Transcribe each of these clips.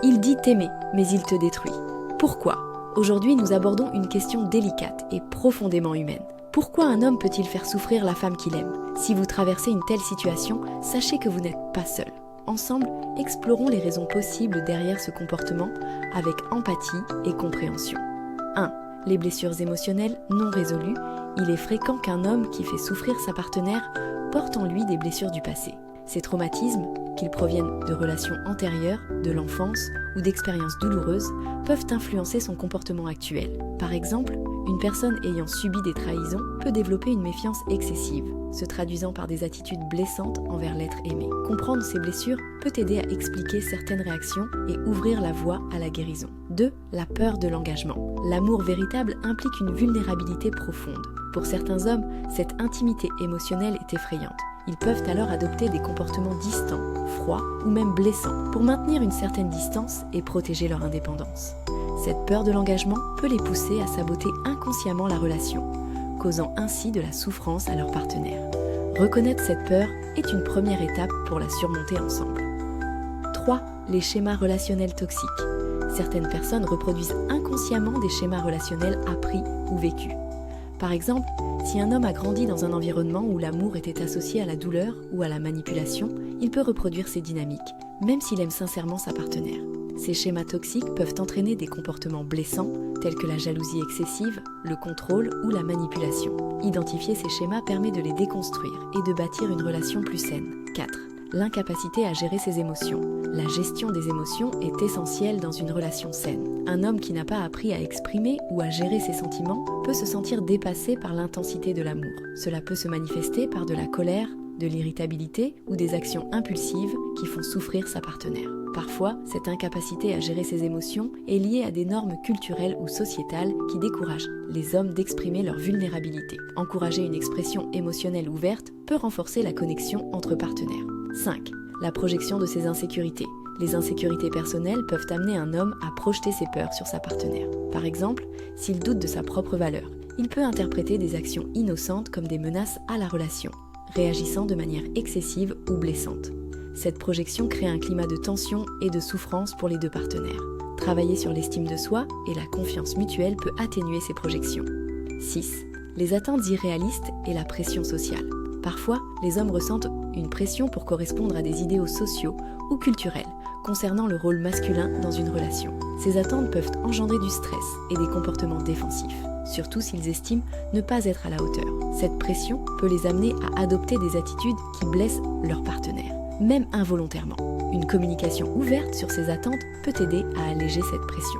Il dit t'aimer, mais il te détruit. Pourquoi ? Aujourd'hui, nous abordons une question délicate et profondément humaine. Pourquoi un homme peut-il faire souffrir la femme qu'il aime ? Si vous traversez une telle situation, sachez que vous n'êtes pas seul. Ensemble, explorons les raisons possibles derrière ce comportement avec empathie et compréhension. 1. Les blessures émotionnelles non résolues. Il est fréquent qu'un homme qui fait souffrir sa partenaire porte en lui des blessures du passé. Ces traumatismes, qu'ils proviennent de relations antérieures, de l'enfance ou d'expériences douloureuses, peuvent influencer son comportement actuel. Par exemple, une personne ayant subi des trahisons peut développer une méfiance excessive, se traduisant par des attitudes blessantes envers l'être aimé. Comprendre ces blessures peut aider à expliquer certaines réactions et ouvrir la voie à la guérison. 2. La peur de l'engagement. L'amour véritable implique une vulnérabilité profonde. Pour certains hommes, cette intimité émotionnelle est effrayante. Ils peuvent alors adopter des comportements distants, froids ou même blessants pour maintenir une certaine distance et protéger leur indépendance. Cette peur de l'engagement peut les pousser à saboter inconsciemment la relation, causant ainsi de la souffrance à leur partenaire. Reconnaître cette peur est une première étape pour la surmonter ensemble. 3. Les schémas relationnels toxiques. Certaines personnes reproduisent inconsciemment des schémas relationnels appris ou vécus. Par exemple, si un homme a grandi dans un environnement où l'amour était associé à la douleur ou à la manipulation, il peut reproduire ces dynamiques, même s'il aime sincèrement sa partenaire. Ces schémas toxiques peuvent entraîner des comportements blessants, tels que la jalousie excessive, le contrôle ou la manipulation. Identifier ces schémas permet de les déconstruire et de bâtir une relation plus saine. 4. L'incapacité à gérer ses émotions. La gestion des émotions est essentielle dans une relation saine. Un homme qui n'a pas appris à exprimer ou à gérer ses sentiments peut se sentir dépassé par l'intensité de l'amour. Cela peut se manifester par de la colère, de l'irritabilité ou des actions impulsives qui font souffrir sa partenaire. Parfois, cette incapacité à gérer ses émotions est liée à des normes culturelles ou sociétales qui découragent les hommes d'exprimer leur vulnérabilité. Encourager une expression émotionnelle ouverte peut renforcer la connexion entre partenaires. 5. La projection de ses insécurités. Les insécurités personnelles peuvent amener un homme à projeter ses peurs sur sa partenaire. Par exemple, s'il doute de sa propre valeur, il peut interpréter des actions innocentes comme des menaces à la relation, réagissant de manière excessive ou blessante. Cette projection crée un climat de tension et de souffrance pour les deux partenaires. Travailler sur l'estime de soi et la confiance mutuelle peut atténuer ces projections. 6. Les attentes irréalistes et la pression sociale. Parfois, les hommes ressentent une pression pour correspondre à des idéaux sociaux ou culturels concernant le rôle masculin dans une relation. Ces attentes peuvent engendrer du stress et des comportements défensifs, surtout s'ils estiment ne pas être à la hauteur. Cette pression peut les amener à adopter des attitudes qui blessent leur partenaire, même involontairement. Une communication ouverte sur ces attentes peut aider à alléger cette pression.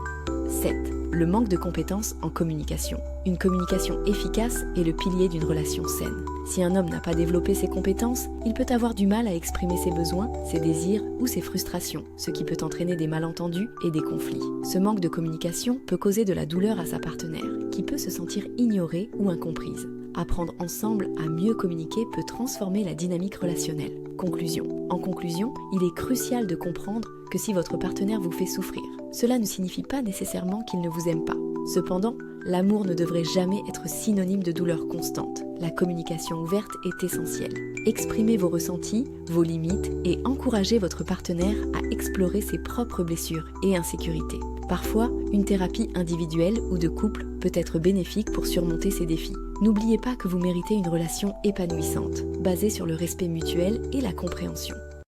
7. Le manque de compétences en communication. Une communication efficace est le pilier d'une relation saine. Si un homme n'a pas développé ses compétences, il peut avoir du mal à exprimer ses besoins, ses désirs ou ses frustrations, ce qui peut entraîner des malentendus et des conflits. Ce manque de communication peut causer de la douleur à sa partenaire, qui peut se sentir ignorée ou incomprise. Apprendre ensemble à mieux communiquer peut transformer la dynamique relationnelle. Conclusion. En conclusion, il est crucial de comprendre que si votre partenaire vous fait souffrir, cela ne signifie pas nécessairement qu'il ne vous aime pas. Cependant, l'amour ne devrait jamais être synonyme de douleur constante. La communication ouverte est essentielle. Exprimez vos ressentis, vos limites et encouragez votre partenaire à explorer ses propres blessures et insécurités. Parfois, une thérapie individuelle ou de couple peut être bénéfique pour surmonter ces défis. N'oubliez pas que vous méritez une relation épanouissante, basée sur le respect mutuel et la compréhension.